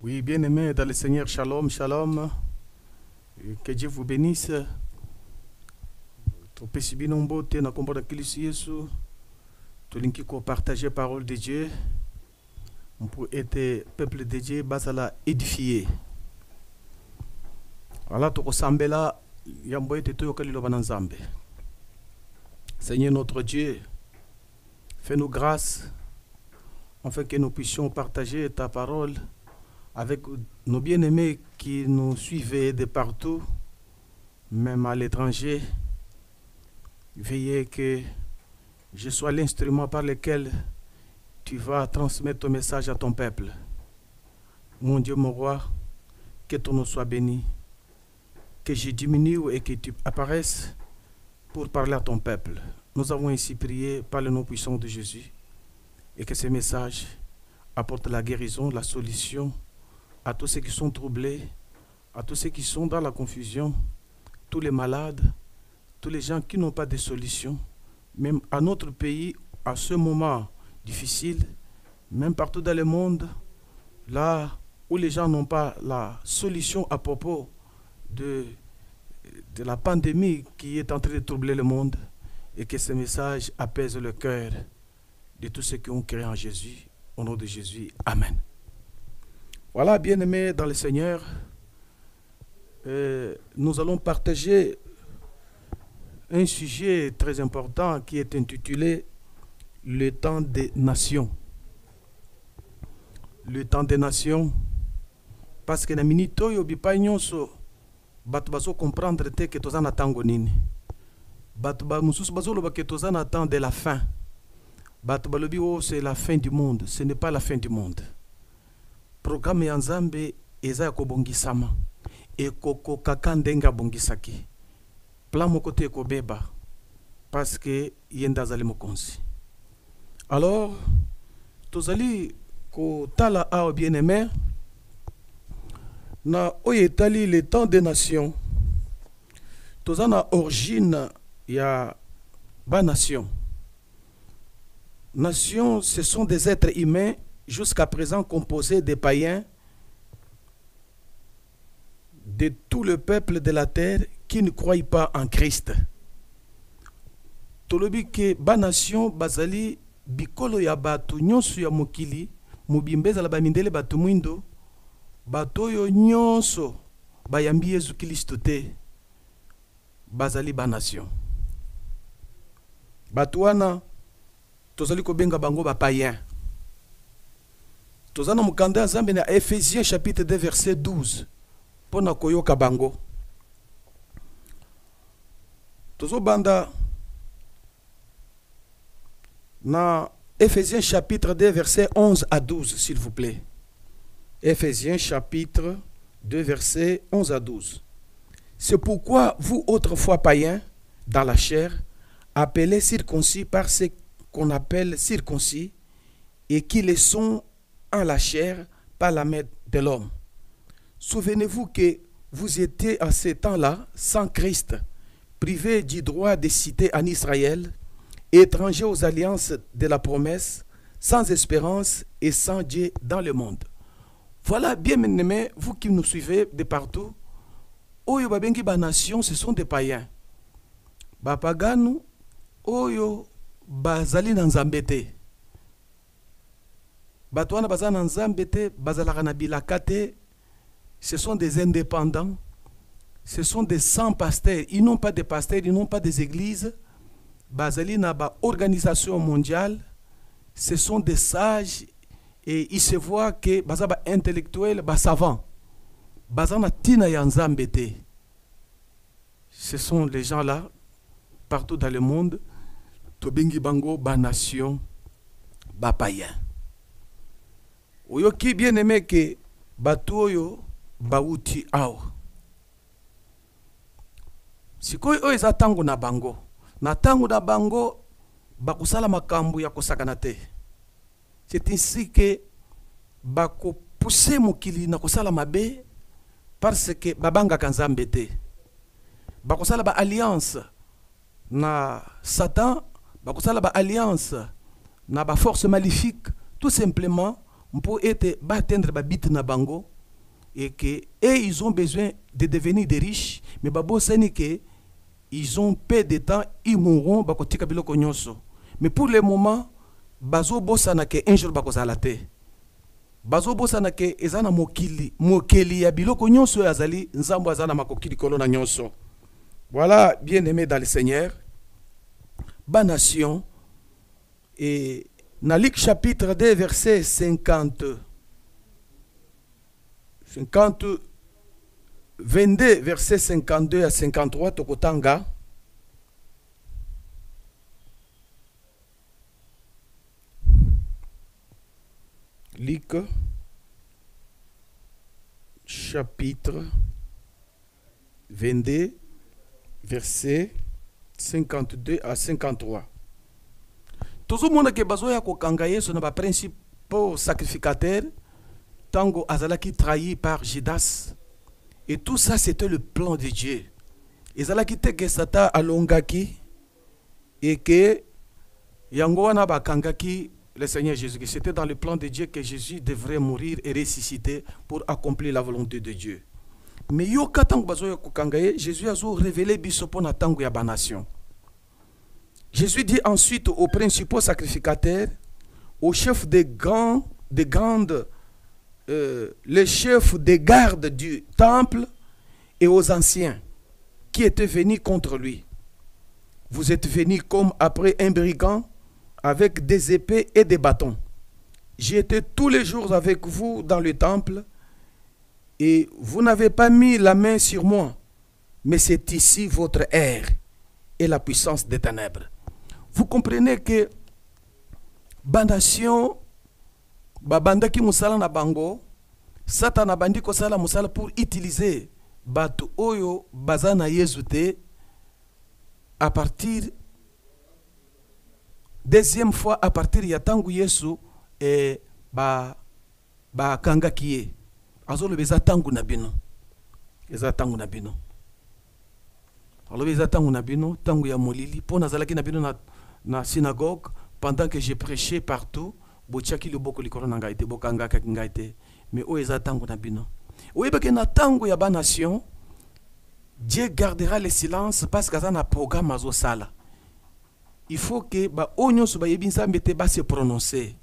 Oui, bien-aimés dans le Seigneur, shalom, shalom. Et que Dieu vous bénisse. Topesi bino mbote na kombo na Kristo Yesu. Tolinki ko partager parole de Dieu. Pour être peuple de Dieu, basala édifié. Voilà, toko sambela yambo ete toyo kalilo bananzambe. Seigneur notre Dieu, fais-nous grâce afin que nous puissions partager ta parole avec nos bien-aimés qui nous suivaient de partout, même à l'étranger. Veillez que je sois l'instrument par lequel tu vas transmettre ton message à ton peuple. Mon Dieu, mon roi, que ton nom soit béni, que je diminue et que tu apparaisses pour parler à ton peuple. Nous avons ainsi prié par le nom puissant de Jésus et que ce message apporte la guérison, la solution à tous ceux qui sont troublés, à tous ceux qui sont dans la confusion, tous les malades, tous les gens qui n'ont pas de solution, même à notre pays, à ce moment difficile, même partout dans le monde, là où les gens n'ont pas la solution à propos de la pandémie qui est en train de troubler le monde, et que ce message apaise le cœur de tous ceux qui ont créé en Jésus. Au nom de Jésus, Amen. Voilà, bien-aimés dans le Seigneur, nous allons partager un sujet très important qui est intitulé « Le temps des nations ». Le temps des nations, parce que na minute oyo bipai nyonso bato bazo comprendre te que toza na tango nini. Bato ba mususu bazoloba que toza na temps de la fin. Bato balobi oh c'est la fin du monde, ce n'est pas la fin du monde. Programme ya Nzambe eza ya kobongisama ekokoka ndenge abongisaki. Plan moko te ekobeba parce que ye nde azali mokonzi. Alors tozali kotala awa bien-aimé na oyo etali le temps des nations. Toza na origine ya ba nation. Nations, ce sont des êtres humains jusqu'à présent composés des païens, de tout le peuple de la terre qui ne croient pas en Christ. Tolobi ke ba nation bazali bikolo ya batu nyonso ya mokili, mubimbeza la bamindele batu mwindo, batu yo nyonso bayambi Yesu Kristo te, bazali ba nation. Batu wana tozali kobenga bango ba païen. Tozana mukanda ya Nzambe na Ephésiens chapitre 2 verset 12 pona koyoka bango. Tozo banda na Ephésiens chapitre 2 verset 11 à 12 s'il vous plaît. Ephésiens chapitre 2 verset 11 à 12. C'est pourquoi vous autrefois païens dans la chair, appelés circoncis par ce qu'on appelle circoncis, et qui le sont en la chair par la main de l'homme. Souvenez-vous que vous étiez à ce temps-là sans Christ, privés du droit de citer en Israël, étrangers aux alliances de la promesse, sans espérance et sans Dieu dans le monde. Voilà, bien aimés, vous qui nous suivez de partout, Oyo babengi ba nation, ce sont des païens. Ba pagano, Oyo bazali na Nzambe te. Bato wana bazali na Nzambe te, bazalaka na bilaka te. Ce sont des indépendants. Ce sont des sans-pasteurs. Ils n'ont pas de pasteurs, ils n'ont pas des églises. Bazali na ba organisation mondiale. Ce sont des sages et ils se voient que bazaba intellectuels, ba savants. Bazana tina ya Nzambe te. Ce sont les gens là partout dans le monde. Tobengi bango ba nation, ba païen. Oyo ki bien aimé que batu oyo bauti awa. Sikoyo oyo eza tango na bango. Na tango na bango bakusala makambo ya kosakana te. C'est ainsi que bako pousser mokili na kosala mabe parce que babanga Nzambe te. Bakosala ba alliance na Satan, bakosala ba alliance na ba force maléfique tout simplement pour être atteindre ba bit na bango et que ils ont besoin de devenir des riches, mais babo sani que ils ont peu de temps, ils mourront bakotika biloko nyonso. Mais pour le moment, bazo bosana que un jour bakozala te. Bazo bosana que ezana mokeli ya biloko nyonso yazali nzambo azana makokili kolona nyonso. Voilà, bien-aimés dans le Seigneur, ba nation, et dans Luc chapitre 2 verset 22 verset 52 à 53 tokotanga. Luc chapitre 22 verset 52 à 53. Tout le monde qui a besoin de Yesu na ba principaux sacrificateurs tango azalaki trahi par Judas. Et tout ça c'était le plan de Dieu. Ezalaki te que Satan alongaki et que yango wana bakangaki le Seigneur Jésus. C'était dans le plan de Dieu que Jésus devrait mourir et ressusciter pour accomplir la volonté de Dieu. Mais yoka tango bazoya kokangaye, Jésus a révélé biso pona tango ya ba nation. Jésus dit ensuite aux principaux sacrificateurs, aux chefs les chefs des gardes du temple et aux anciens qui étaient venus contre lui. Vous êtes venus comme après un brigand avec des épées et des bâtons. J'étais tous les jours avec vous dans le temple et vous n'avez pas mis la main sur moi, mais c'est ici votre air et la puissance des ténèbres. Vous comprenez que bandation babandaki musala na bango, Satan abandi ko sala musala pour utiliser batu oyo bazana Yesu te à partir deuxième fois à partir ya tangu Yesu et ba kanga kiye azolo beza tangu na bino eza tangu na bino alors beza tangu na bino tangu ya molili pona zalaki na bino na synagogue pendant que je prêchais partout bochaki le boko likolo na ngai te bokanga ka ngai te mais o eza tangu na bino oyeba ke na tangu ya ba nation Dieu gardera le silence parce que ça na programme azo sala. Il faut que ba onyo so ba yebinsa mbete ba se prononcer.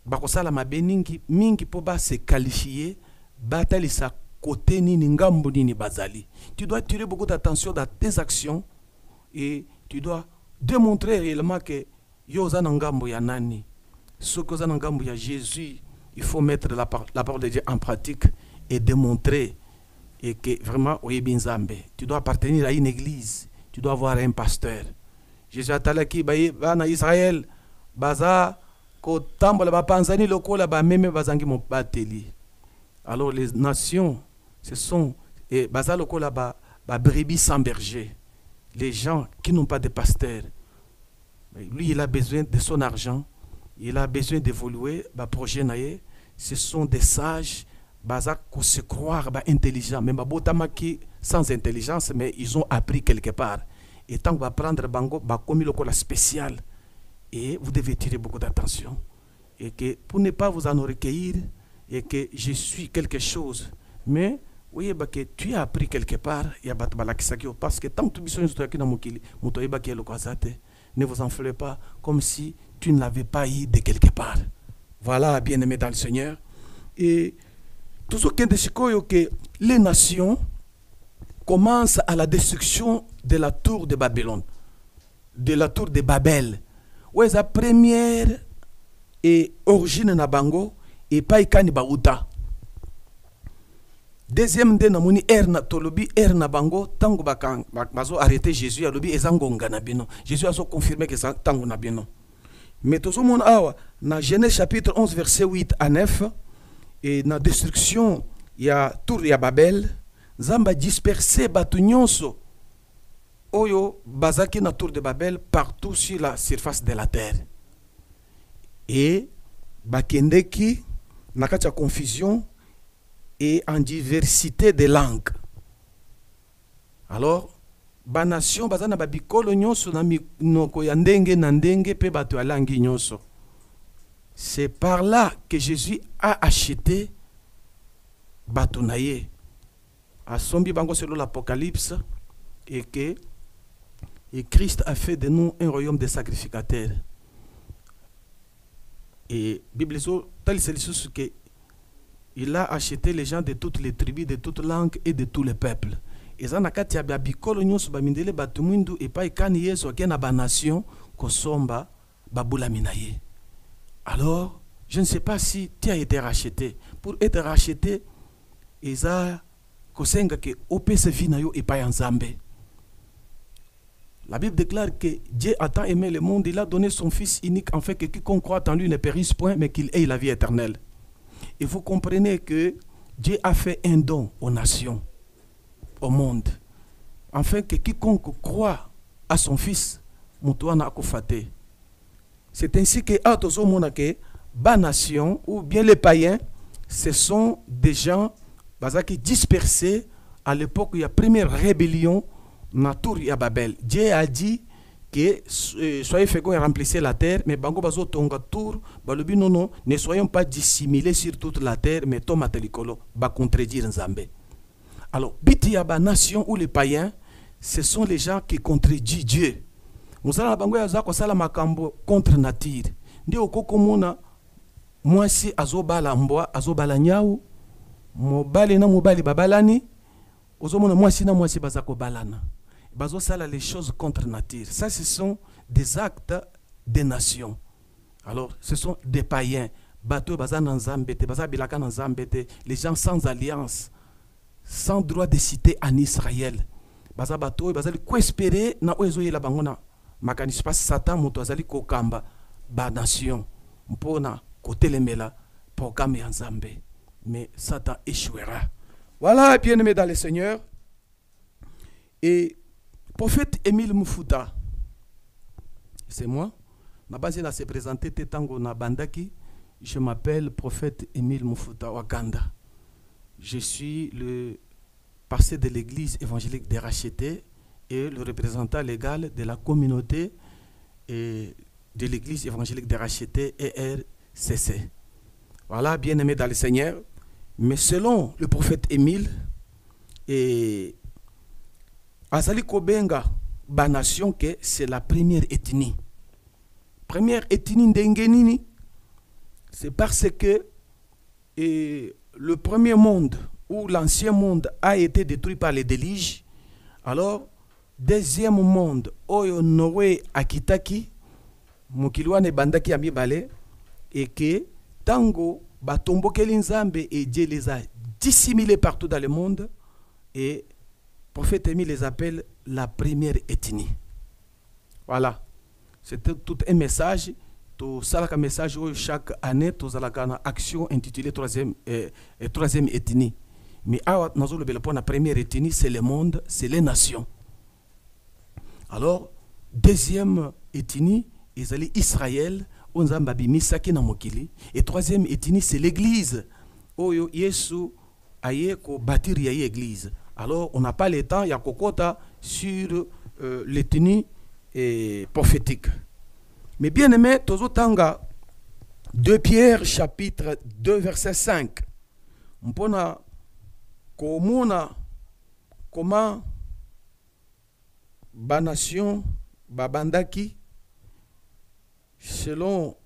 Ba ko sala mabeningi mingi po ba se qualifier ba talisa côté nini ngambo nini bazali. Tu dois tirer beaucoup d'attention dans tes actions et tu dois démontrer réellement que yo za ngambo ya nani. Ce que za ngambo ya Jésus, il faut mettre la parole de Dieu en pratique et démontrer et que vraiment tu dois appartenir à une église, tu dois avoir un pasteur. Jésus atalaki bana Israël baza ko tambola ba panzani lokola ba meme bazangi mo bateli. Alors les nations ce sont et baza lokola ba brebis sans berger. Les gens qui n'ont pas de pasteur. Lui il a besoin de son argent, il a besoin d'évoluer, ba projet naie, ce sont des sages. Baza ko se croire intelligent, mais babotamaki sans intelligence, mais ils ont appris quelque part. Et tant que va prendre bango, comme le spécial, et vous devez tirer beaucoup d'attention. Et que pour ne pas vous en recueillir, et que je suis quelque chose, mais oui, que tu as appris quelque part, parce que tant que tu ne vous enflez pas comme si tu ne l'avais pas eu de quelque part. Voilà, bien-aimé dans le Seigneur. Et tout ce qui est que les nations commencent à la destruction de la tour de Babylone, de la tour de Babel. Où est la première et origine na bango et pas ikani bauta. Deuxième de namoni na tolobi na bango tango bakang bazo arrêter Jésus alobi ezangonga na bino. Jésus a confirmé que ça tango na bino. Mais tout le monde awa na Genèse chapitre 11 verset 8 à 9. Et na destruction ya tour ya Babel zamba disperser batu nyonso oyo bazaki na tour de Babel partout sur la surface de la terre et bakendeki na kati ya confusion et en diversité de langues. Alors ba nation bazana ba bikolo nyonso na minoko ya ndenge na ndenge pe batu ya langi nyonso. C'est par là que Jésus a acheté batunaye. Asombi bango selon l'Apocalypse et que et Christ a fait de nous un royaume de sacrificateurs. Et Bible dit que il a acheté les gens de toutes les tribus, de toutes langues et de tous les peuples. Et ça n'a qu'à dire bikolo nyonso bamindele batumundu et pas ikani yeso akena ba nation kosomba babula minaye. Alors, je ne sais pas si tu as été racheté. Pour être racheté, eza kosenga ke opese vinayo et pas ensemble. La Bible déclare que Dieu a tant aimé le monde, il a donné son Fils unique, afin que quiconque croit en lui ne périsse point, mais qu'il ait la vie éternelle. Et vous comprenez que Dieu a fait un don aux nations, au monde, afin que quiconque croit à son Fils, mutuana akufate. C'est ainsi que Atozomona ba nation ou bien les païens, ce sont des gens qui dispersés à l'époque où il y a première rébellion na tour ya Babel. Dieu a dit que soyez féconds et remplissez la terre, mais bango bazo tonga tour, balobi non, ne soyons pas dissimulés sur toute la terre, mais tomate likolo, ba contredire Nzambe. Alors, biti ya ba nation ou les païens, ce sont les gens qui contredisent Dieu. Musala bango ya zako sala makambo contre nature. Ndi okoko mona mwasi azobala mbwa, azobala nyau, mobali na mobali babalani, ozomona mwasi na mwasi bazako balana. Bazo sala les choses contre nature. Ça, ce sont des actes des nations. Alors, ce sont des païens. Bato bazan nzambete, bazabilaka nzambete, les gens sans alliance, sans droit de citer en Israël. Bazabato bazali ko espérer na oezo yela bangona. Makanispa Satan moto azali ko kamba ba nation. Mpona kotelemela programme ya Nzambe. Mais Satan échouera. Voilà, bien-aimés dans le Seigneur. Et prophète Émile Muffuta, c'est moi. Ma base là s'est présenté Tetango na Bandaki. Je m'appelle prophète Émile Muffuta Wakanda. Je suis le pasteur de l'église évangélique des Rachetés et le représentant légal de la communauté et de l'église évangélique des Rachetés ERCC. Voilà, bien-aimés dans le Seigneur. Mais selon le prophète Émile, et Azali Kobenga, ba nation que c'est la première ethnie. Première ethnie ndengenini, c'est parce que le premier monde ou l'ancien monde a été détruit par les déluges. Alors, deuxième monde, Oyo Noé Akitaki, Mukilwane Bandaki Amibale, et que Tango, Batombo Kelinzambe et Dieu les a dissimulés partout dans le monde, et prophète Émile les appelle la première ethnie. Voilà. C'était tout un message. Tout ça, un message où chaque année, tout ça, une action intitulée troisième ethnie. Mais la première ethnie, c'est le monde, c'est les nations. Alors, deuxième ethnie, ils allaient Israël, et troisième ethnie, c'est l'église. Oyo Yesu aye ko bâtir l'église. Alors, on n'a pas le temps, il y a kokota sur l'ethnie prophétique. Mais bien aimé, Tozotanga, 2 Pierre, chapitre 2, verset 5. Mpona komona comment ba nation babandaki selon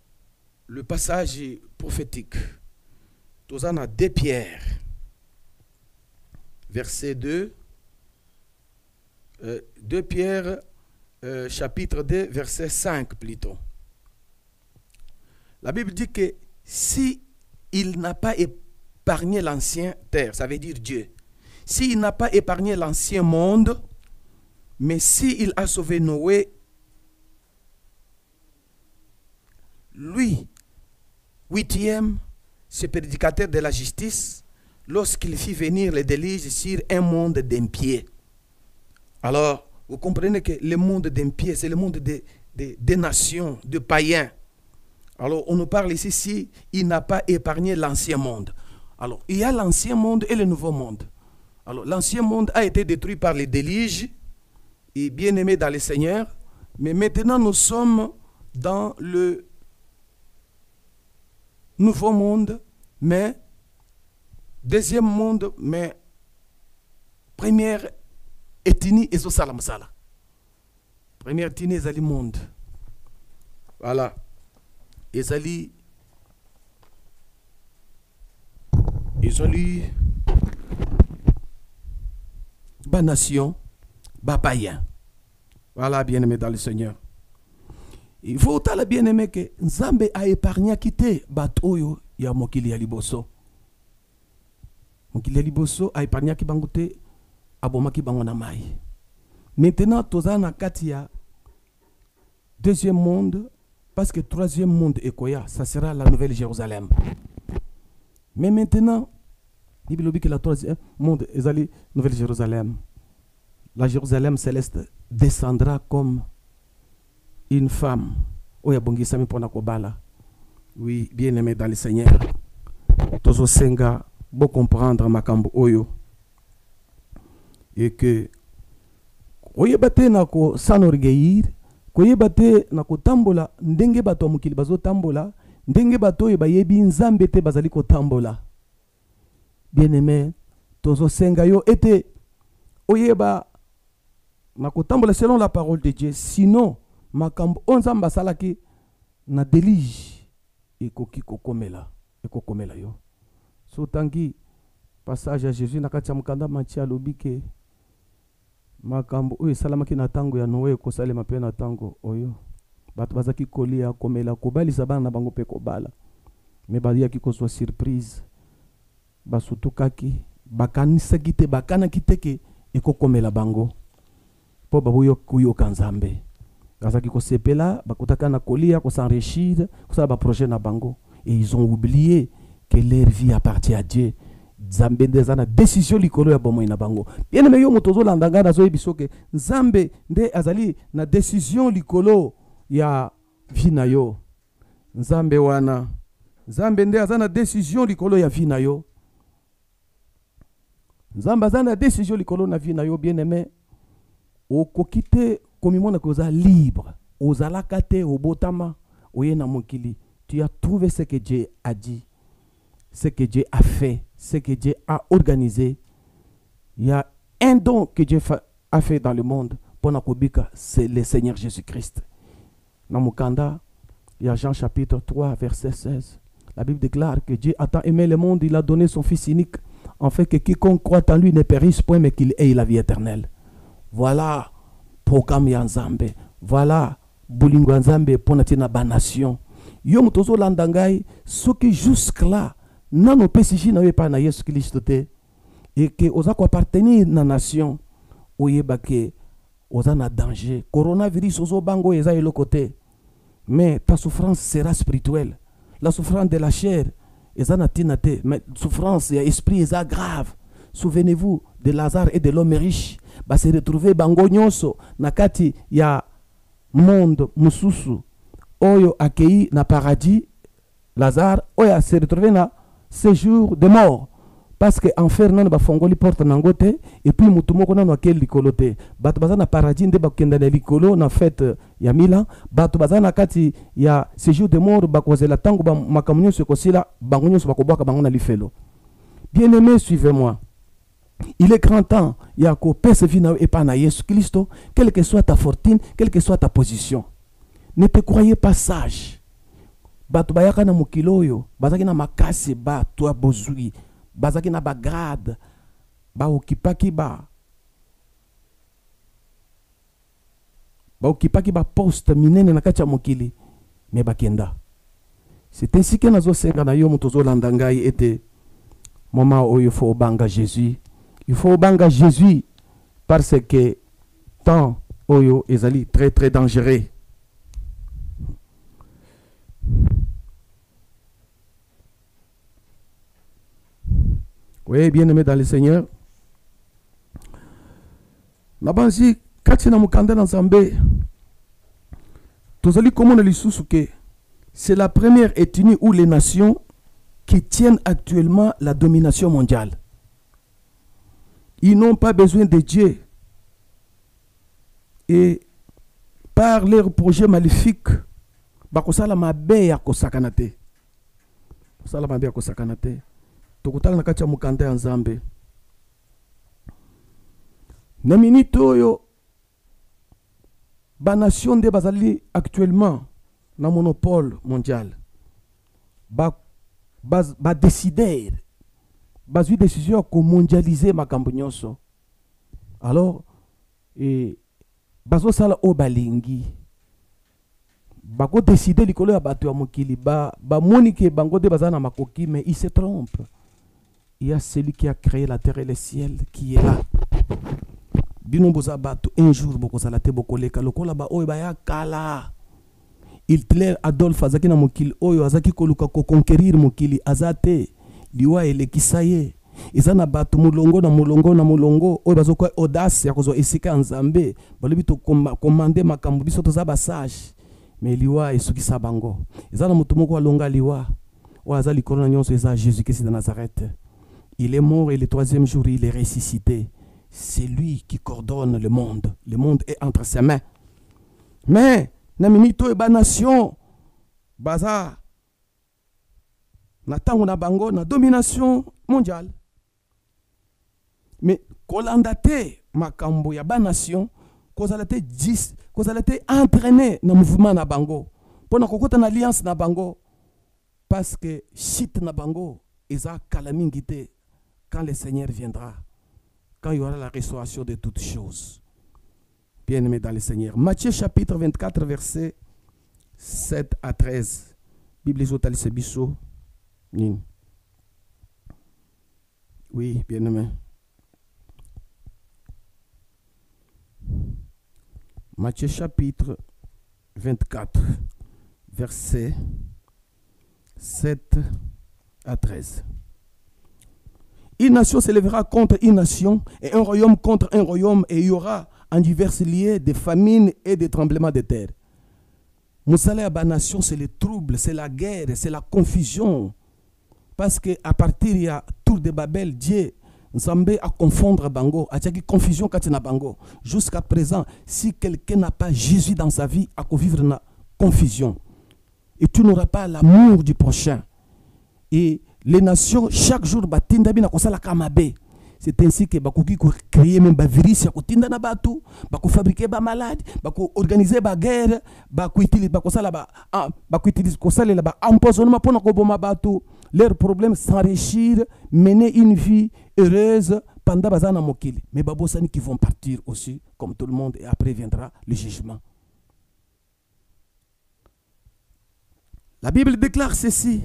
le passage prophétique. Tozana 2 Pierre, verset 2. 2 Pierre, chapitre 2, verset 5 plutôt. La Bible dit que si il n'a pas épargné l'ancien terre, ça veut dire Dieu, s'il n'a pas épargné l'ancien monde, mais s'il a sauvé Noé, lui, 8e, ce prédicateur de la justice, lorsqu'il fit venir les déluges sur un monde d'impies. Alors, vous comprenez que le monde d'impies, c'est le monde des nations, de païens. Alors, on nous parle ici, si il n'a pas épargné l'ancien monde. Alors, il y a l'ancien monde et le nouveau monde. Alors, l'ancien monde a été détruit par les déluges, et bien aimé dans le Seigneur, mais maintenant nous sommes dans le nouveau monde, mais deuxième monde, mais première ethnie et salam sala. Première ethnie est le monde. Voilà. Ils ont lu ba nation, ba païen. Voilà, bien-aimé dans le Seigneur. Il faut autant bien-aimé que Nzambe a épargné quitter batoyo ya mokili ya liboso. Mokili ya liboso a épargné ki bangote abomaki bango na mai. Maintenant tozana katia deuxième monde parce que troisième monde ekoya, ça sera la nouvelle Jérusalem. Mais maintenant, il dit que la troisième monde est la nouvelle Jérusalem. La Jérusalem céleste descendra comme une femme. Oya bongi sami pona kobala. Oui, bien aimé dans le Seigneur. Tozo senga bo comprendre makambo oyo. Et que oyebate na ko sanorgeir, koyebate na ko tambola ndenge bato mukili bazo tambola, ndenge bato oyo bayebi nzambe te bazali ko tambola. Bien aimé, tozo senga yo ete oyeba na ko tambola selon la parole de Dieu, sinon makambo onzamba salaki na délige ekoki kokomela yo. So tangi passage à Jésus na kati ya mukanda Matthieu alobike makambo oyo salamaki na tango ya Noé ko salema pe na tango oyo bato bazaki kolia komela kobalisa bana na bango pe kobala me bayaki kozwa surprise basutukaki bakanisaki te bakanaki te ke ekokomela bango po babuyo kuyoka Nzambe bazaki kosepela bakutaka na kolia ko s'enrichir kosala ba projet na bango et ils ont oublié que leur vie appartient à Dieu. Nzambe ndezana décision likolo ya bomoi na bango. Bien aimé yo motozo landanga na zoyi bisoke Nzambe nde azali na décision likolo ya vie na yo. Nzambe wana Nzambe nde azana décision likolo ya vie na yo. Nzambe azana décision likolo na vie na yo bien aimé. Okokite komimona koza libre. Ozalaka te obotama oye na mokili. Tu as trouvé ce que Dieu a dit. Ce que Dieu a fait, ce que Dieu a organisé. Il y a un don que Dieu a fait dans le monde. C'est le Seigneur Jésus-Christ. Dans Mukanda, il y a Jean chapitre 3, verset 16. La Bible déclare que Dieu a tant aimé le monde, il a donné son Fils unique, en fait que quiconque croit en lui ne périsse point, mais qu'il ait la vie éternelle. Voilà, programme Yanzambe. Voilà, Boulingo Yanzambe, Ponatina Banation. Yom Tozo Landangai, ce qui jusque-là, nano pesiji na pas na Yesu Christ te et que oza ko appartenir na nation oyeba ke oza na danger coronavirus ozo bango eza elo côté mais ta souffrance sera spirituelle la souffrance de la chair eza na tinate mais souffrance ya esprit eza grave. Souvenez-vous de Lazare et de l'homme riche ba se retrouver bango nyonso na kati ya monde mususu oyo akei na paradis. Lazare oyo se retrouver na séjour de mort parce que enfer nana ba fongoli porte nangote et puis mutumoko nana akel likolote bato bazana paradis nde bakenda na likolo na fête ya mila bato bazana kati ya séjour de mort bakozela tango ba makamunyo se kosila bangonyo se bakobwaka bango na lifelo. Bien-aimé, suivez-moi. Il est grand temps ya ko pese vina et pas na Yesu Christo, quelle que soit ta fortune, quelle que soit ta position. Ne te croyez pas sage. Bato bayaka na mukiloyo bazaki na makasi ba toi bozui bazaki na bagrade ba okipaki ba okipaki ba poste minene na kati ya mokili me bakenda. C'est ainsi que nazo senga na yo mutozo landangai ete moment oyo faut banga Jésus. Il faut banga Jésus parce que temps oyo ezali très très dangereux. Oui, bien aimé dans le Seigneur. Nabanzi kati na mukanda na Nzambe. Tozali komona lisusu ke c'est la première ethnie ou les nations qui tiennent actuellement la domination mondiale. Ils n'ont pas besoin de Dieu. Et par leurs projets maléfiques, bakosala mabe ya kosakana te. Kosala mabe ya kosakana te. tokutala na kati ya mukanda ya Nzambe. Na minute oyo ba nation de bazali actuellement na monopole mondial. Ba décider bazui décision ko mondialiser makambo nyonso. Alors bazo sala o balingi. Bako décider likolo ya bato ya mokili ba moni ke bango de bazana makoki, mais il se trompe. Il y a celui qui a créé la terre et le ciel qui est là. Bino boza bato un jour boko salate boko leka lokola ba oyo ba ya kala. Hitler Adolf azaki na mokili oyo azaki koluka ko conquérir mokili azate liwa elekisaye. Eza na bato mulongo na mulongo oyo bazokwa audace ya kozwa esika Nzambe balobi to commander makambo biso to za ba sage. Mais liwa esukisa bango. Eza na mutu moko alonga liwa oyo azali korona nyonso eza Jésus-Christ de Nazareth. Il est mort et le troisième jour il est ressuscité. C'est lui qui coordonne le monde. Le monde est entre ses mains. Mais, na minito e ba nation, baza, na tango na bango, na domination mondiale. Mais, kolandate makambo ya ba nation, kozalate entraîné na mouvement na bango. Pona kokota na alliance na bango. Parce que shit na bango, eza kalamingite quand le Seigneur viendra. Quand il y aura la restauration de toutes choses. Bien-aimés dans le Seigneur. Matthieu chapitre 24, versets 7 à 13. Bible Zotalise Bisso. Oui, bien-aimés. Matthieu chapitre 24, versets 7 à 13. Une nation s'élèvera contre une nation et un royaume contre un royaume, et il y aura en divers lieux des famines et des tremblements de terre. Moussala à la nation, c'est le trouble, c'est la guerre, c'est la confusion. Parce qu'à partir il y a tour de Babel, Dieu Nzambe à confondre bango, à dire confusion quand na bango. Jusqu'à présent, si quelqu'un n'a pas Jésus dans sa vie, à vivre na confusion. Et tu n'auras pas l'amour du prochain. Et les nations, chaque jour, batinda bina kosala kamabe. C'est ainsi que bakoki ko créer même ba virus ya kotinda na batu, bako fabriquer ba malade, bako organiser ba guerre, bako utiliser bako sala bako utiliser kosala la ba empoisonnement pour ko boma batu. Leur problème s'enrichir, mener une vie heureuse pendant bazana mokili. Mais babosani qui vont partir aussi comme tout le monde, et après viendra le jugement. La Bible déclare ceci.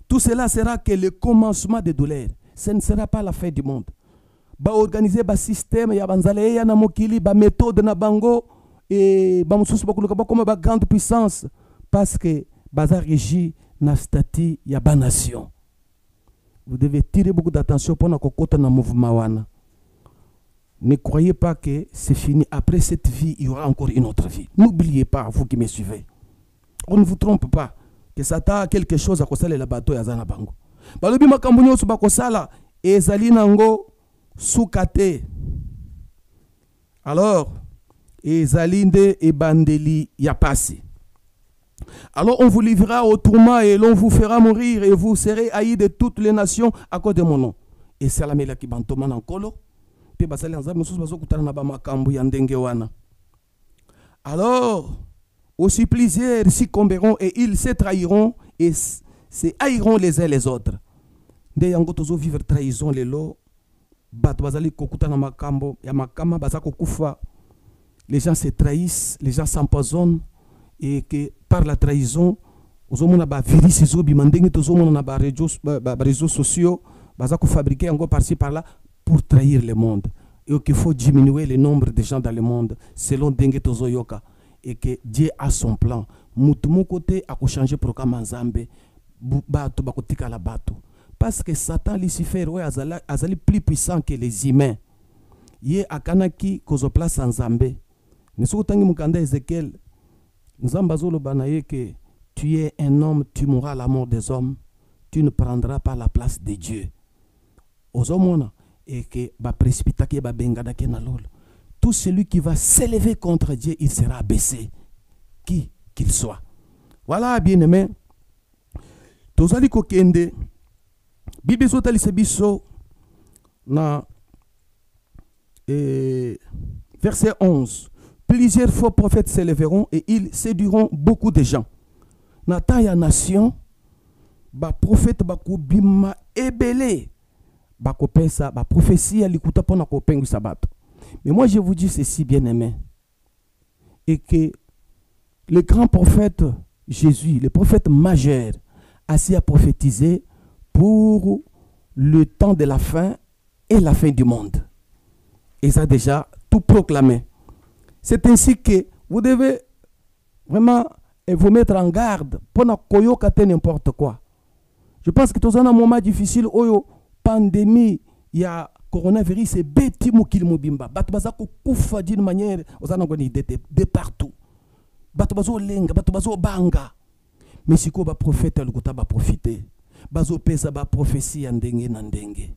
Tout cela sera que le commencement des douleurs. Ce ne sera pas la fin du monde. Ba organiser ba système ya banzale ya na mokili, ba méthode na bango et ba mususu ba kuluka ba comme ba grande puissance, parce que baza régi na statut ya ba nation. Vous devez tirer beaucoup d'attention pour na kokota na mouvement wana. Ne croyez pas que c'est fini. Après cette vie, il y aura encore une autre vie. N'oubliez pas, vous qui me suivez. On ne vous trompe pas. Que Satan a quelque chose à kosala la bateau ya zana bango. Balobi makambo nyonso bakosala ezali nango sukate. Alors ezali nde ebandeli ya pasi. Alors on vous livrera au tourment et l'on vous fera mourir et vous serez haïs de toutes les nations à cause de mon nom. Et salamela ki bantoma na nkolo pe basali nzambe mosusu bazokutana na ba makambo ya ndenge wana. Alors aussi plusieurs succomberont et ils se trahiront et se haïront les uns les autres. Nde yango tozo vivre trahison lelo, bato bazali kokuta na makambo ya makama bazako kufa. Les gens se trahissent, les gens s'empoisonnent, et que par la trahison ozomona ba virus zobi mandenge tozomona na ba réseaux sociaux bazako fabriquer yango par-ci par-là pour trahir le monde. Et qu'il faut diminuer le nombre de gens dans le monde selon denge tozo yoka. Et que Dieu a son plan. Mutumu côté a changer programme Nzambe bato bakotika la bato. Parce que Satan Lucifer ouais azali plus puissant que les humains. Ye akanaki kozo place Nzambe. Nesuko tangi mukanda Ezekiel Nzamba zolo banaye que tu es un homme, tu mourras à la mort des hommes, tu ne prendras pas la place de Dieu. Ozomona et que ba précipita ke ba bengada ke na lolo. Tout celui qui va s'élever contre Dieu, il sera abaissé, qui qu'il soit. Voilà, bien-aimé. Tozali kokende Bible ezotalisa biso na verset 11. Plusieurs faux prophètes s'élèveront et ils séduiront beaucoup de gens. Na ta ya nation, ba prophète bakobima ebele, bakopesa ba prophétie alikuta pona kopengwisa bato. Mais moi je vous dis ceci, bien-aimé, et que le grand prophète Jésus, le prophète majeur, assis à prophétiser pour le temps de la fin et la fin du monde. Et ça a déjà tout proclamé. C'est ainsi que vous devez vraiment vous mettre en garde pour ne pas n'importe quoi. Je pense que dans un moment difficile, oyo pandémie, il y a coronavirus, c'est bêti mukil mobimba. Batu bazako kufa d'une manière, de partout. Batu bazo lenga, batu bazo banga. Mais si ko ba prophète alukuta ba profiter. Bazo pesa ba prophétie ndenge na ndenge.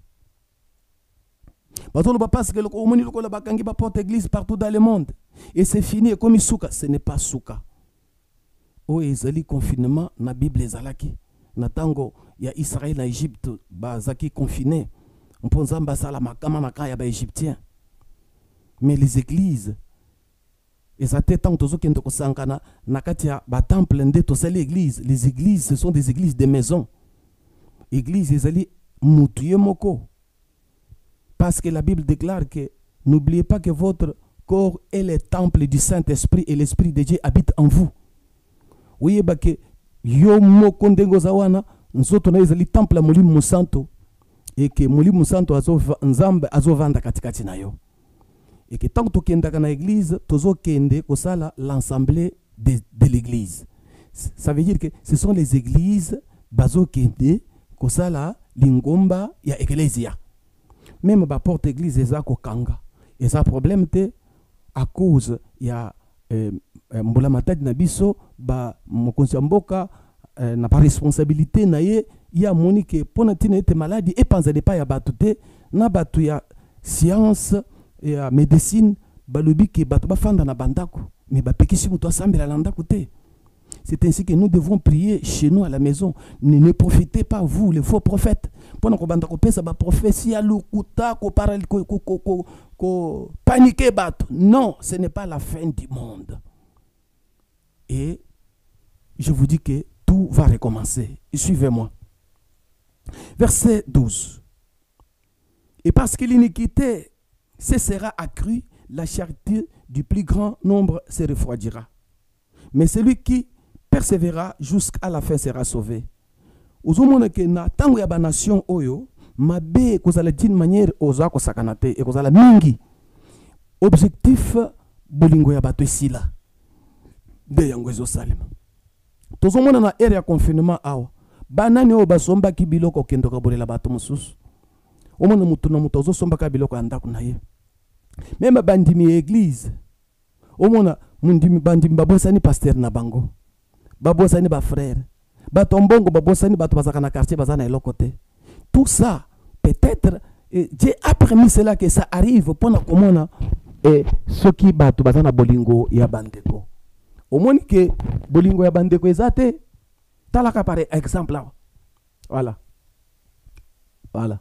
Bazo ba parce que le omoni loko la bakangi ba porte église partout dans le monde. Et c'est fini comme souka, ce n'est pas souka. O ezali confinement na Bible ezalaki. Na tango ya Israël na Égypte bazaki confiné. On pense ambasala makama makaya ba égyptien. Mais les églises et ça t'est tant tozo kendo kosankana nakatia ba temple ndeto sali église. Les églises ce sont des églises de maisons. Église ezali mutuye moko. Parce que la Bible déclare que n'oubliez pas que votre corps est le temple du Saint-Esprit et l'Esprit de Dieu habite en vous. Oui, bah que yo moko ndengo zawana nzoto na ezali temple ya Molimo Santo et que Molimo Santo nzambe azovanda katikati na yo. Et que tant que tokenda na église tozo kende kosala l'assemblée de l'église. Ça veut dire que ce sont les églises bazo kende kosala lingomba ya ecclesia. Même ba porte église ezako kanga. Et ça problème te à cause ya mbola matadi na biso ba mokonzi mboka na pas responsabilité na ye ya monique pona tina ete maladie et panza de pas ya batu te na batu ya science et médecine balobi ke batu ba fanda na bandako mais ba pekisi muto asambela na ndako te. C'est ainsi que nous devons prier chez nous à la maison. Ne profitez pas, vous, les faux prophètes. Pendant qu'on banda kopesa ba prophétie alukuta ko parle ko paniquer bato. Non, ce n'est pas la fin du monde. Et je vous dis que tout va recommencer. Et suivez-moi. Verset 12. Et parce que l'iniquité cessera accrue, la charité du plus grand nombre se refroidira. Mais celui qui persévérera jusqu'à la fin sera sauvé. Ozomona ke na tango ya ba nation oyo mabe kozala d'une manière oza ko sakanate et kozala mingi. Objectif bolingo ya bato esila. De yango ezo salima. Tozomona na ere ya confinement awa. Banani o basomba ki biloko kendo ka bolela bato mususu. Omona mutu na mutu ozosomba ka biloko andako na ye. Même bandimi église. Omona mundimi bandimi babosani pasteur na bango. Babosani ba frère. Batombongo babosani bato bazaka na quartier bazana eloko te. Tout ça peut-être Dieu a permis cela que ça arrive pona komona et ce qui bato bazana bolingo ya bandeko. Omoni ke bolingo ya bandeko ezate talaka par exemple là. Voilà. Voilà.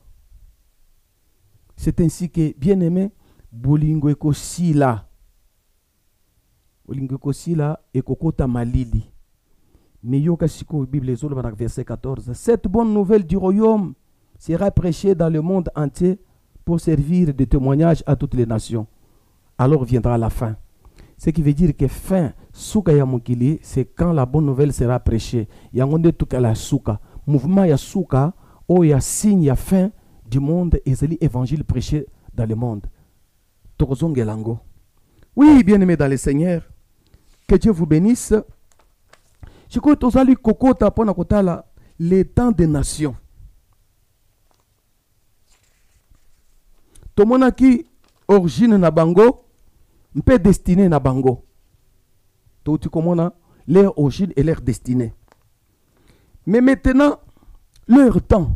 C'est ainsi que bien-aimé bolingo ekosila. Bolingo ekosila ekokota malili. Mais yoka siko Bible zolo dans verset 14. Cette bonne nouvelle du royaume sera prêchée dans le monde entier pour servir de témoignage à toutes les nations. Alors viendra la fin. Ce qui veut dire que fin suka ya mokili, c'est quand la bonne nouvelle sera prêchée. Yangonde tuka la suka. Mouvement ya suka o ya signe ya fin du monde et c'est l'évangile prêché dans le monde. Tozongelango. Oui, bien-aimés dans le Seigneur, que Dieu vous bénisse. Je crois que tozali kokota pona kotala les temps des nations. Tomonaki origine na bango, mpe destinée na bango. Toti komona leur origine et leur destinée. Mais maintenant, leur temps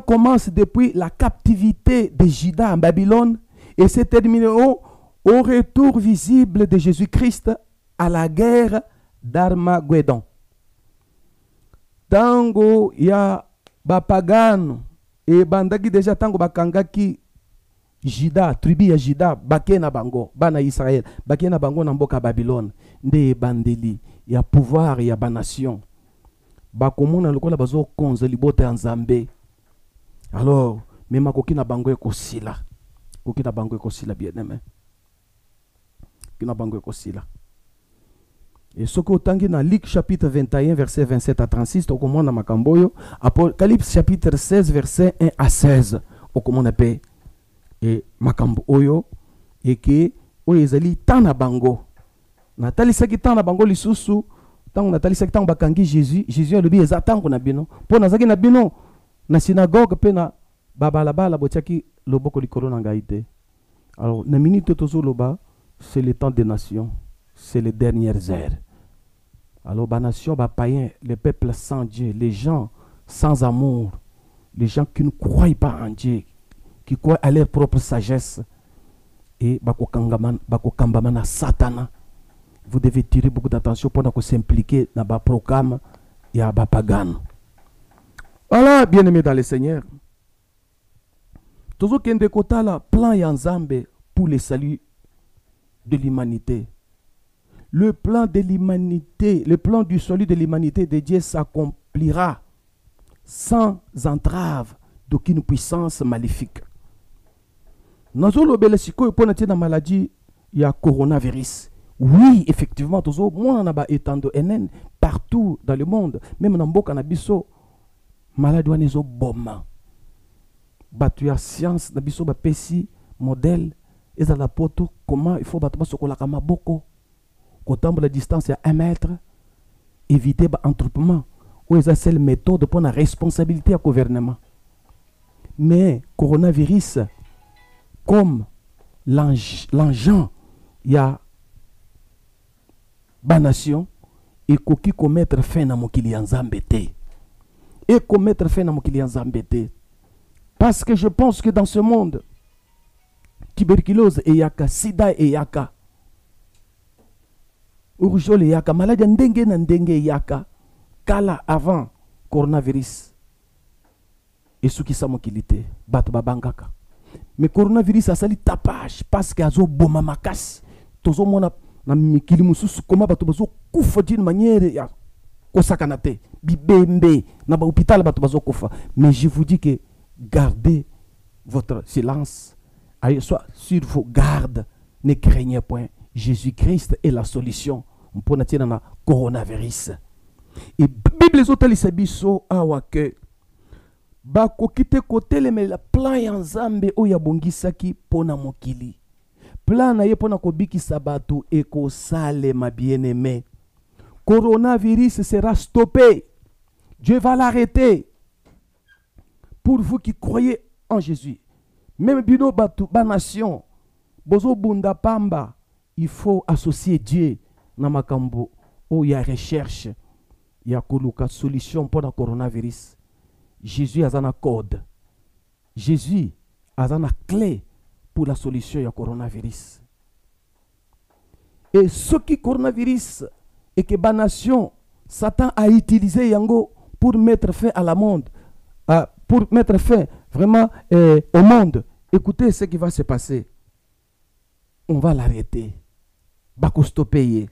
commence depuis la captivité de Juda en Babylone et se termine au retour visible de Jésus-Christ à la guerre d'Armageddon. Tango ya bapagano e bandaki déjà tango bakangaki Jida, tribu ya Jida, bake na bango, bana Israël, bake na bango na mboka Babylone, nde bandeli ya pouvoir ya ba nation. Bakomona lokola bazo konza libota ya Nzambe. Alors, mema koki na bango ekosila. Koki na bango ekosila bien aimé. Koki na bango ekosila. Et ce que otangi na Luc chapitre 21 verset 27 à 36, okomona makamboyo, Apocalypse chapitre 16 verset 1 à 16, okomona pe et makambo oyo eke oyo ezali tana bango natalisaki tana bango lisusu tango natalisaki tango bakangi Jésus alobi eza tango na bino mpo nazaki na bino na synagogue pe na babalabala botiaki loboko likolo na ngai te. Alors na minute tozoloba c'est le temps des nations, c'est les dernières heures. Alors ba nation ba païens, les peuples sans Dieu, les gens sans amour, les gens qui ne croient pas en Dieu, qui croient à leur propre sagesse, et bakokambamana satana. Vous devez tirer beaucoup d'attention pour s'impliquer dans le programme et à Bapagan. Voilà, bien-aimés dans le Seigneur. Toujours qu'il y a un plan Yanzambe pour le salut de l'humanité. Le plan de l'humanité, le plan du salut de l'humanité de Dieu s'accomplira sans entrave d'aucune puissance maléfique. Nazolobele sikoyo pona tina maladie ya coronavirus. Oui, effectivement, tozo moi na ba etando enen partout dans le monde, même na mboka na biso maladie wana ezo boma. Batu ya science na biso ba pesi modèle ezala poto comment il faut batu basokola ka maboko kotambola la distance ya 1 mètre, éviter ba entroupement ou eza seule méthode pour la responsabilité à gouvernement. Mais coronavirus comme l'engin, il y a ba nation et koki commettre fin na mokili ya Nzambe te. Et commettre fin na mokili ya Nzambe te. Parce que je pense que dans ce monde, tuberculose et yaka, sida et yaka, urjol et yaka, maladie ndenge na ndenge yaka, kala avant coronavirus. Et ce qui sa mokili te, batu babangaka. Mais coronavirus a sali tapage parce que azo boma makas tozo mona na mikili mususu koma bato bazo kufa d'une manière ya kosakana te bibembe na ba hôpital bato bazo kufa. Mais je vous dis que gardez votre silence, soit sur vos gardes, ne craignez point. Jésus-Christ est la solution pour na coronavirus. Et Bible zotalisa biso awa que bakokite kotele me la plan ya Nzambe oyo abongisaki pona mokili. Plan na ye pona kobikisa bato ekosalema bien-aimé. Coronavirus sera stoppé. Dieu va l'arrêter. Pour vous qui croyez en Jésus. Même bino bato ba nation bozo bunda pamba, il faut associer Dieu na makambo o ya recherche ya koluka solution pour le coronavirus. Jésus a un code. Jésus a une clé pour la solution du coronavirus. Et ce qui coronavirus et que la nation, Satan a utilisé yango pour mettre fin à la monde, pour mettre fin vraiment au monde. Écoutez ce qui va se passer. On va l'arrêter. Bako stopper.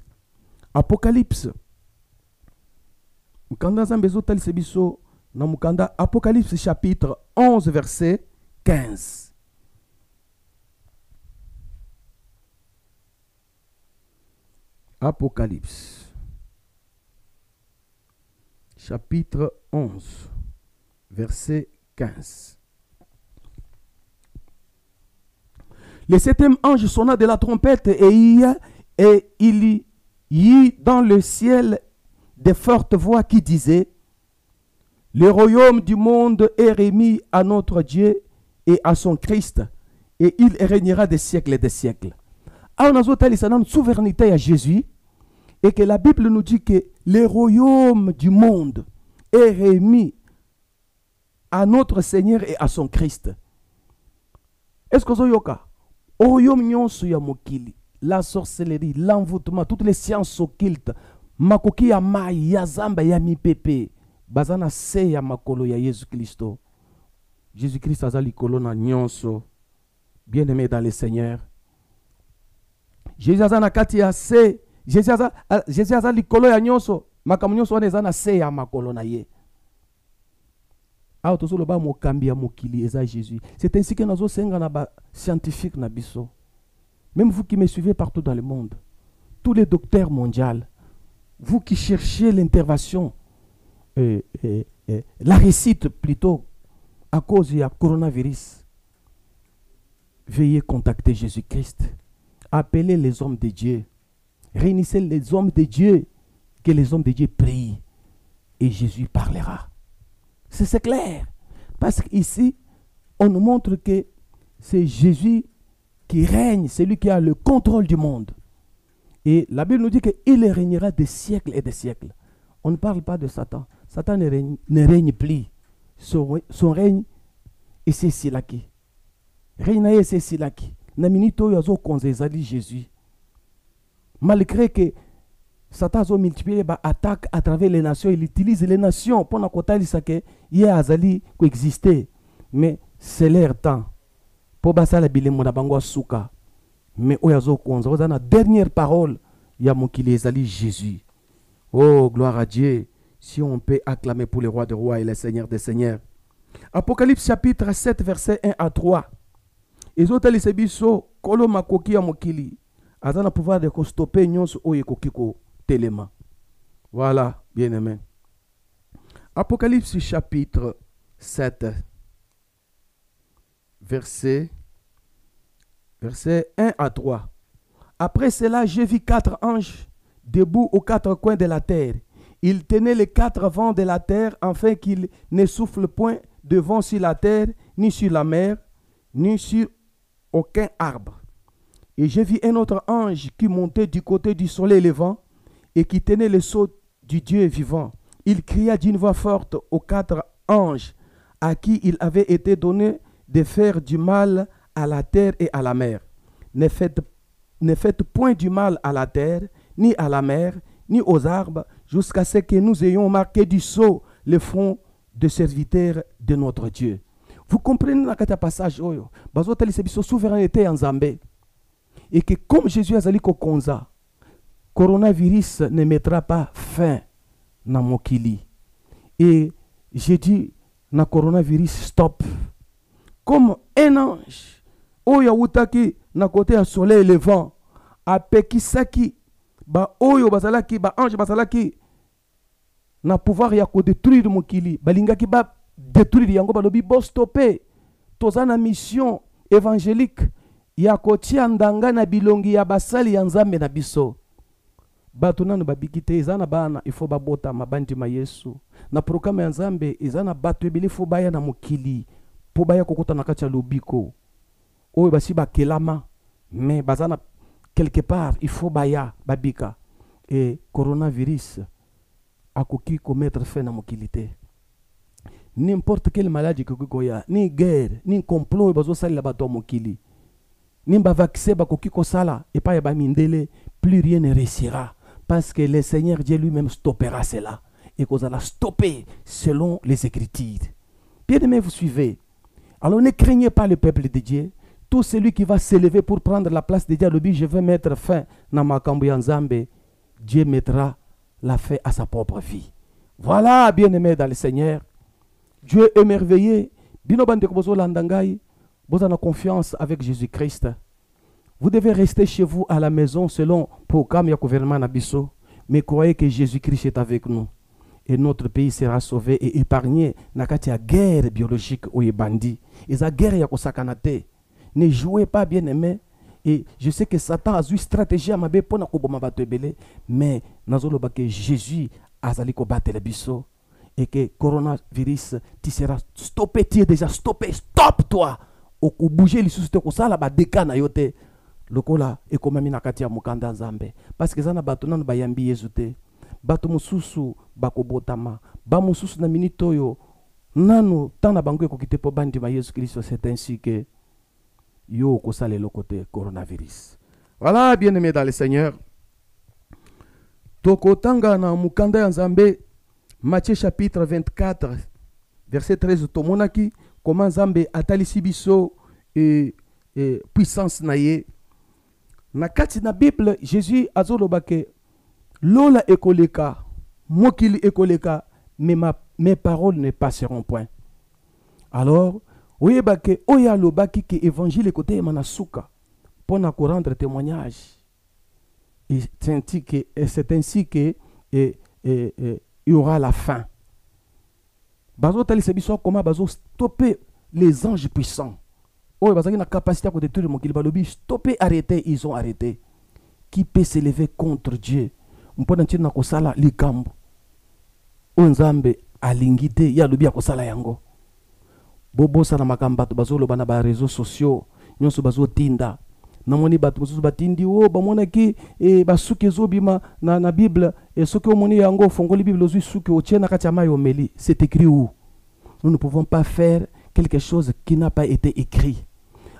Apocalypse. Quand Apocalypse chapitre 11 verset 15. Apocalypse chapitre 11 verset 15. Le septième ange sonna de la trompette et il y eut dans le ciel des fortes voix qui disaient: le royaume du monde est remis à notre Dieu et à son Christ, et il régnera des siècles et des siècles. Alors, nous avons une souveraineté à Jésus, et que la Bible nous dit que le royaume du monde est remis à notre Seigneur et à son Christ. Est-ce que vous avez au royaume nyonso ya mokili, la sorcellerie, l'envoûtement, toutes les sciences occultes, makoki ya mai, ya zamba, ya mipepe, baza na se ya makolo ya Yesu Christo. Jésus Christ aza likolo na nyonso. Bien-aimé dans le Seigneur, Jésus aza na kati ya se. Jésus aza likolo ya nyonso. Makambo nyonso wana eza na se ya makolo na ye. Awa tozoloba mokambi ya mokili eza Jésus. C'est ainsi que nazo senga na ba scientifique na biso. Même vous qui me suivez partout dans le monde, tous les docteurs mondiaux, vous qui cherchez l'intervention, la réussite plutôt à cause du coronavirus, veuillez contacter Jésus-Christ. Appelez les hommes de Dieu. Réunissez les hommes de Dieu. Que les hommes de Dieu prient. Et Jésus parlera. C'est clair. Parce qu'ici, on nous montre que c'est Jésus qui règne, c'est lui qui a le contrôle du monde. Et la Bible nous dit qu'il régnera des siècles et des siècles. On ne parle pas de Satan. Satan ne règne plus. Son règne, et c'est Silaki. Règne, c'est Silaki. Naminito yazo konzezali Jésus. Malgré que Satan a multiplié les attaques à travers les nations, il utilise les nations pour nous dire que il y a azali coexister. Mais c'est leur temps. Pour basala bilemo na bango suka. Mais oyazo konza, oza na dernière parole, ya mokili ezali Jésus. Oh, gloire à Dieu. Si on peut acclamer pour le roi des rois et le seigneur des seigneurs. Apocalypse chapitre 7, verset 1 à 3. Ezotali sebiso kolo makoki ya mokili. Azana pouvoir de stopper nyonso oye kokiko telema. Voilà, bien-aimé. Apocalypse chapitre 7, verset 1 à 3. Après cela, j'ai vu 4 anges debout aux 4 coins de la terre. Ils tenaient les 4 vents de la terre afin qu'ils ne soufflent point de vent sur la terre, ni sur la mer, ni sur aucun arbre. Et j'ai vu un autre ange qui montait du côté du soleil levant et qui tenait le sceau du Dieu vivant. Il cria d'une voix forte aux 4 anges à qui il avait été donné de faire du mal à la terre et à la mer. Ne faites point du mal à la terre, ni à la mer, ni aux arbres, jusqu'à ce que nous ayons marqué du sceau le front de serviteurs de notre Dieu. Vous comprenez dans ce passage, bazotali sebiso souveraineté en Zambé. Et que comme Jésus a zali kokonza, coronavirus ne mettra pas fin na mokili. Et j'ai dit na coronavirus stop. Comme un ange, oya utaki na côté à soleil levant, apekisaki ba oyo bazalaki ba ange bazalaki na pouvoir ya ko détruire mokili, balingaki ba détruire yango balobi bo stopper. Tozana mission évangélique ya kotia ndanga na bilongi ya basali ya Nzambe na biso. Bato nanu babikite ezana bana ifo babota mabandi ma Yesu. Na programme ya Nzambe ezana bato ebele fo baya na mokili po baya kokota na kati ya lobiko. Oyo basi bakelama mais bazana quelque part il faut baya babika. Et coronavirus akoki commettre fin na mokili te. N'importe quelle maladie que koya, ni guerre, ni complot bazo sali la bato mokili. Nimba vaccin bakoki kosala et pas yaba mindele, plus rien ne réussira parce que le Seigneur Dieu lui-même stoppera cela et qu'on va stopper selon les Écritures. Bien-aimés, vous suivez. Alors ne craignez pas le peuple de Dieu. Tout celui qui va s'élever pour prendre la place de Dieu, le but je vais mettre fin na makambo ya Nzambe, Dieu mettra la fin à sa propre vie. Voilà, bien-aimés dans le Seigneur. Dieu est merveilleux. Bino bande ko bozo landangai. Vous avez confiance avec Jésus-Christ. Vous devez rester chez vous à la maison selon le programme du gouvernement Nabiso. Mais croyez que Jésus-Christ est avec nous. Et notre pays sera sauvé et épargné. Nakati a guerre biologique ou bandi. Et la guerre ya kosakanate. Ne jouez pas bien aimé. Et je sais que Satan a une stratégie à mabe pour nakoboma bato ebele. Mais nazoloba que Jésus a zali ko battre le biso. Et que coronavirus, tu seras stoppé. Tu es déjà stoppé. Stop toi. Au bouger les sous ko sala ba dekana yote lokola ekomami na kati ya mukanda Nzambe parce que zana bato nanu bayambi Yesu te bato mususu bakobotama ba mususu na minito yo nanu tana bango ekokite po bandi ba Yesu Christ. C'est ainsi que yo ko sala le côté coronavirus. Voilà, bien-aimés dans le Seigneur, toko tanga na mukanda ya Nzambe Matthieu chapitre 24, verset 13, tomonaki comment Nzambe atalisi biso puissance na ye. Na kati na Bible, Jésus azolobake lola ekoleka, mokili ekoleka, mais mes paroles ne passeront point. Alors, oyebake oya lobaki ke évangile côté manasuka pour na rendre témoignage. Et c'est ainsi que il y aura la fin. Bazo talisa biso comment bazo stopper les anges puissants. Oh, bazo na capacité à détruire mon kilibalobi, stopper, arrêter, ils ont arrêté. Qui peut s'élever contre Dieu? Mpona ntina kosala likambo. Onzambe alingite ya lobi akosala yango. Bobo sana makamba to bazo loba na ba réseaux sociaux, nyonso bazo tinda. Namoni bato mosusu batindi o bamona ki basuki ezobima na Bible soki omoni yango fongoli Bible ozwi suki otiena kati ya mayi omeli. C'est écrit où? Nous ne pouvons pas faire quelque chose qui n'a pas été écrit.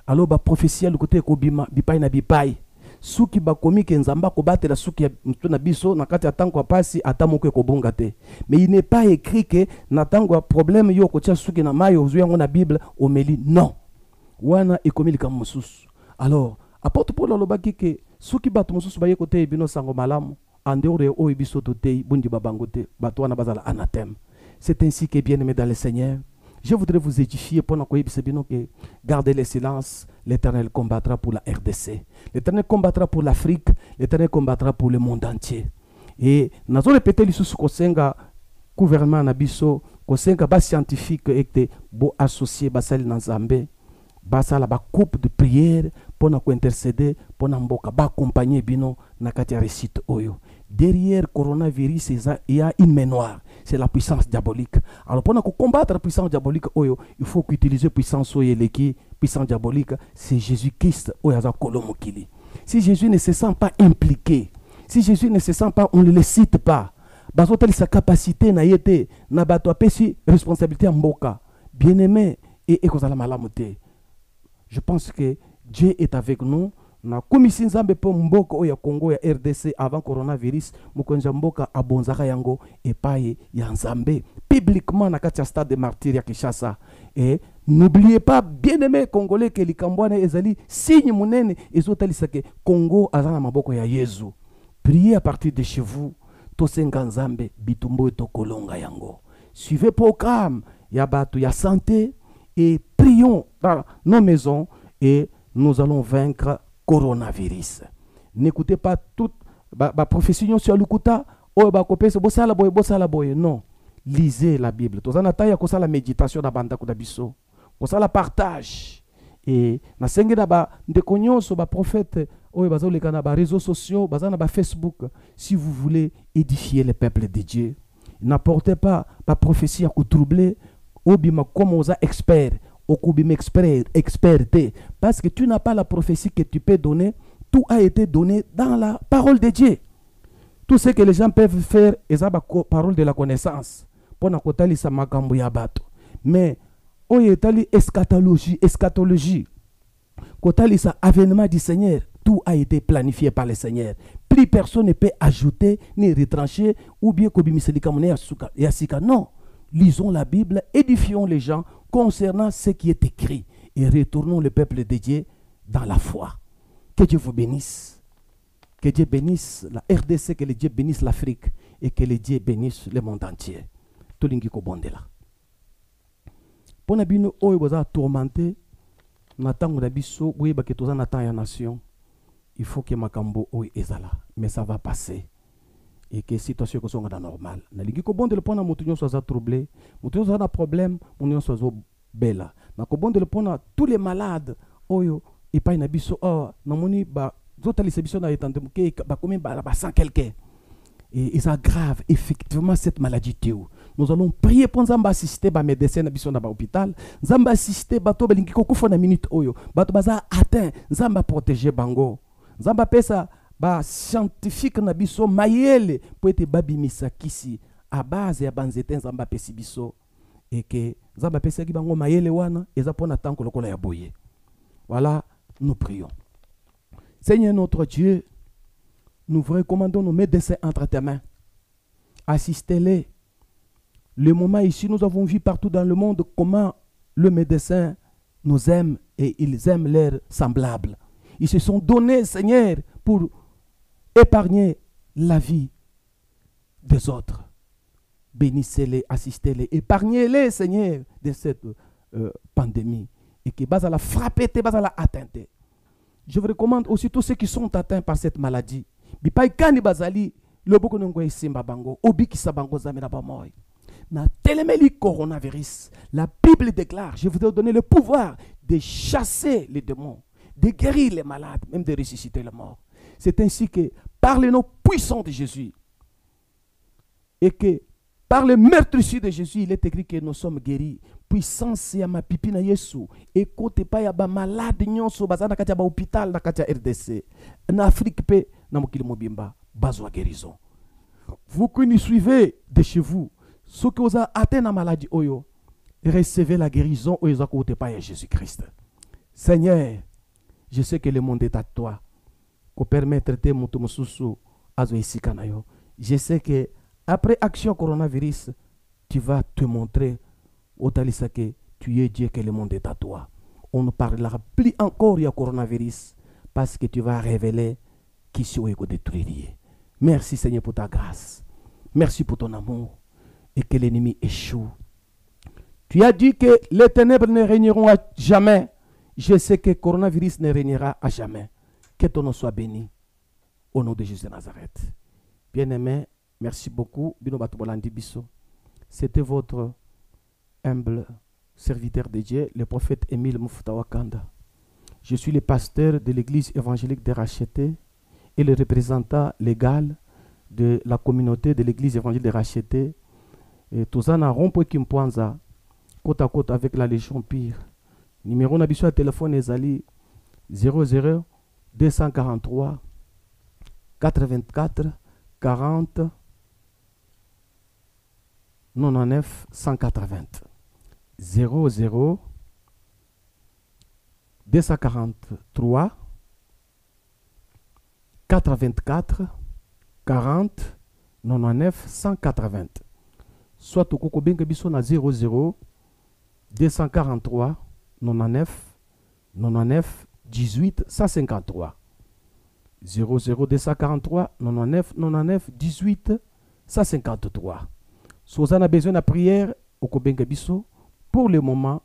Alors ba prophétie le côté ekobima bipai na bipai. Suki bakomi ke nzamba ko batela suki ya mtu na biso na kati ya tango pasi ata moko ekobonga te. Mais il n'est pas écrit que na tango problème yo kotia suki na mayi ozwi yango na Bible omeli. Non. Wana ekomi likam mosusu. Alors apôtre Paul alobaki ke soki bato mosusu baye kote bino sango malamu andore o biso totei bundi babangote bato wana bazala anathème. C'est ainsi que bien-aimé dans le Seigneur, je voudrais vous édifier pendant que bino que gardez le silence, l'Éternel combattra pour la RDC. L'Éternel combattra pour l'Afrique, l'Éternel combattra pour le monde entier. Et nazo répéter lisusu kosenga gouvernement na biso, kosenga ba scientifique ekte bo associé basali na Nzambe. Basala ba coupe de prière pour nous intercéder, pour nous accompagner bino na kati ya récite oyo. Derrière coronavirus, il y a une main noire, c'est la puissance diabolique. Alors pour nous combattre la puissance diabolique oyo, il faut qu'utiliser puissance oyo leki, puissance diabolique, c'est Jésus-Christ oyo za kolomokili. Si Jésus ne se sent pas impliqué, si Jésus ne se sent pas, on ne le cite pas. Bazotel sa capacité na yete, na bato apesi responsabilité mboka. Bien-aimé et ekozala malamote. Je pense que Dieu est avec nous. Na komisi nzambe po mboka oya Congo ya RDC avant coronavirus mukonja mboka abonzaka yango epaye ya nzambe publiquement na kati ya stade de martyrs ya Kinshasa. Et n'oubliez pas bien-aimé congolais que likambwana ezali signe munene ezotalisa ke Congo azana maboko ya Yesu. Priez à partir de chez vous. Tosenga nzambe bitumbo to kolonga yango. Suivez programme ya bato ya santé et prions dans nos maisons et nous allons vaincre coronavirus. N'écoutez pas toute la prophétie sur l'ukuta, oh ba kopese bosala boye. Non, lisez la Bible. Tozana taya kosa la méditation da banda kudabiso. Kosa la partage et na senge da ba ndekonyo so ba prophète oh bazoleka na ba réseaux sociaux, bazana ba Facebook. Si vous voulez édifier le peuple de Dieu, n'apportez pas la prophétie à troubler. Obima comme aux experts, okubim experté, parce que tu n'as pas la prophétie que tu peux donner, tout a été donné dans la parole de Dieu. Tout ce que les gens peuvent faire, c'est la parole de la connaissance. Pour na kotali sa makambo ya bato. Mais oyetali eschatologie. Kotali sa avènement du Seigneur, tout a été planifié par le Seigneur. Plus personne ne peut ajouter ni retrancher ou bien kobimiseli kamone ya sika. Non. Lisons la Bible, édifions les gens concernant ce qui est écrit et retournons le peuple de Dieu dans la foi. Que Dieu vous bénisse. Que Dieu bénisse la RDC, que Dieu bénisse l'Afrique et que Dieu bénisse le monde entier. Tolingi ko bondela. Pona bino oyo boza tourmenté na tango na biso boye ba ke toza na temps ya nation. Il faut que makambo oyo ezala, mais ça va passer. Et que situation que sont normal. Na lingi ko bonde le pona mutu nyonso aza troublé, mutu nyonso aza na problème, mutu nyonso azo bela. Na ko bonde le pona tous les malades oyo epai na biso na moni ba zotali se biso na etante muke ba komi ba sans quelqu'un. Et ça grave effectivement cette maladie teo. Nous allons prier pour Nzamba assister ba médecin na biso na ba hôpital, Nzamba assister bato ba lingi ko kufa na minute oyo, bato baza atteint, Nzamba protéger bango. Nzamba pesa ba scientifique na biso mayele po ete babimisa kisi à base ya banzete Nzamba pesi biso et que Nzamba pesa ki bango mayele wana eza pona tanko lokola ya boye. Voilà, nous prions. Seigneur notre Dieu, nous vous recommandons nos médecins entre tes mains. Assistez-les Le moment ici, nous avons vu partout dans le monde comment le médecin nous aime et ils aiment leurs semblables. Ils se sont donnés, Seigneur, pour épargner la vie des autres. Bénissez-les, assistez-les, épargnez-les, Seigneur, de cette pandémie. Et que bas à la frapper, bas à la atteindre. Je vous recommande aussi tous ceux qui sont atteints par cette maladie. Bipai kani bazali, le boko n'engo isimba bango, obi kisabango zamena bamoy. Na telemeli coronavirus, la Bible déclare, je vous ai donné le pouvoir de chasser les démons, de guérir les malades, même de ressusciter les morts. C'est ainsi que par le nom puissant de Jésus et que par le meurtrissure de Jésus, il est écrit que nous sommes guéris. Puissance ya mapipi na Yesu. Écoute pas ya ba malade nyonso bazana kati ya ba hôpital na kati ya RDC. En Afrique pe na mokili mobimba bazwa guérison. Vous qui nous suivez de chez vous, ceux qui ont atteint la maladie oyo, recevez la guérison oyo écoute pas ya Jésus-Christ. Seigneur, je sais que le monde est à toi. Ko permettre te mutu mususu azo isika na yo. Je sais que après action coronavirus, tu vas te montrer au talisa que tu es Dieu, que le monde est à toi. On ne parlera plus encore du coronavirus parce que tu vas révéler qui soit détruire. Merci Seigneur pour ta grâce. Merci pour ton amour et que l'ennemi échoue. Tu as dit que les ténèbres ne régneront à jamais. Je sais que le coronavirus ne régnera à jamais. Que ton nom soit béni. Au nom de Jésus de Nazareth. Bien-aimé, merci beaucoup. C'était votre humble serviteur de Dieu, le prophète Émile Mufta Wakanda. Je suis le pasteur de l'église évangélique de Racheté et le représentant légal de la communauté de l'église évangélique de Racheté. Et tout ça, rompo Kimpoanza, côte à côte avec la Légion Pire. Numéro d'habitude à téléphone est 00 243 84 40 99 180. 00 243 84 40 99 180. Soit au Koko Benga Biso na 00 243 99 99 18 153. 00 243 99 99 18 153. Si vous avez besoin de prière au Kobenga Biso, pour le moment,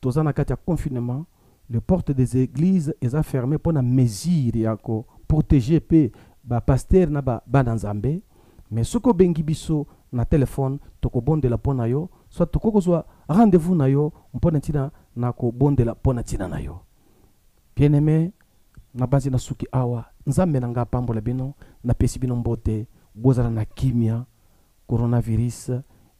tous en cas confinement, les portes des églises sont fermées pour la mesure protéger les pasteurs na bananzambe. Mais ce que bengi biso na téléphone, toko bonde la pona yo, soit toko soit rendez-vous na yo, mpona tina na ko bonde la pona tina na yo. Bien aimé, na basi na suki awa, nzambe na nga pambola bino, na pesi bino mbote, bozala na kimia, coronavirus,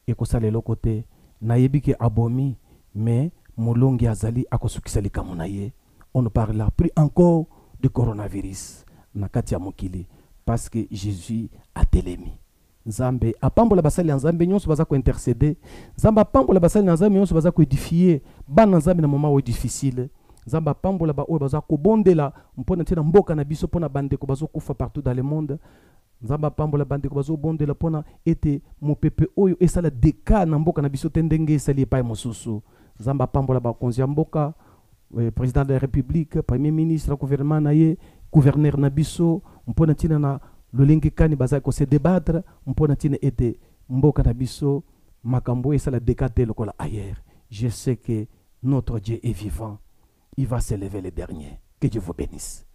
et kosale lokote, na yebike abomi, mais molongi azali akosukisa likambo na ye. On ne parlera plus encore de coronavirus na kati ya mokili parce que Jésus a telemi. Nzambe apambola basali nzambe nyonso baza ko intercéder. Nzambe apambola basali nzambe nyonso baza ko édifier. Bana nzambe na moment où difficile. Nzambe apambola ba oyo baza ko bondela mpona tina mboka na biso pona bandeko bazo kufa partout dans le monde. Nzambe apambola bandeko bazo bondela pona ete mopepe oyo esala deka na mboka na biso tendenge esali epai mosusu. Nzambe apambola ba konzi ya mboka, président de la République, premier ministre, gouvernement na ye, gouverneur na biso, mpona tina na lolingi kani baza ko se débattre, mpona tina ete mboka na biso makambo esala dekate lokola ailleurs. Je sais que notre Dieu est vivant. Il va se lever le dernier. Que Dieu vous bénisse.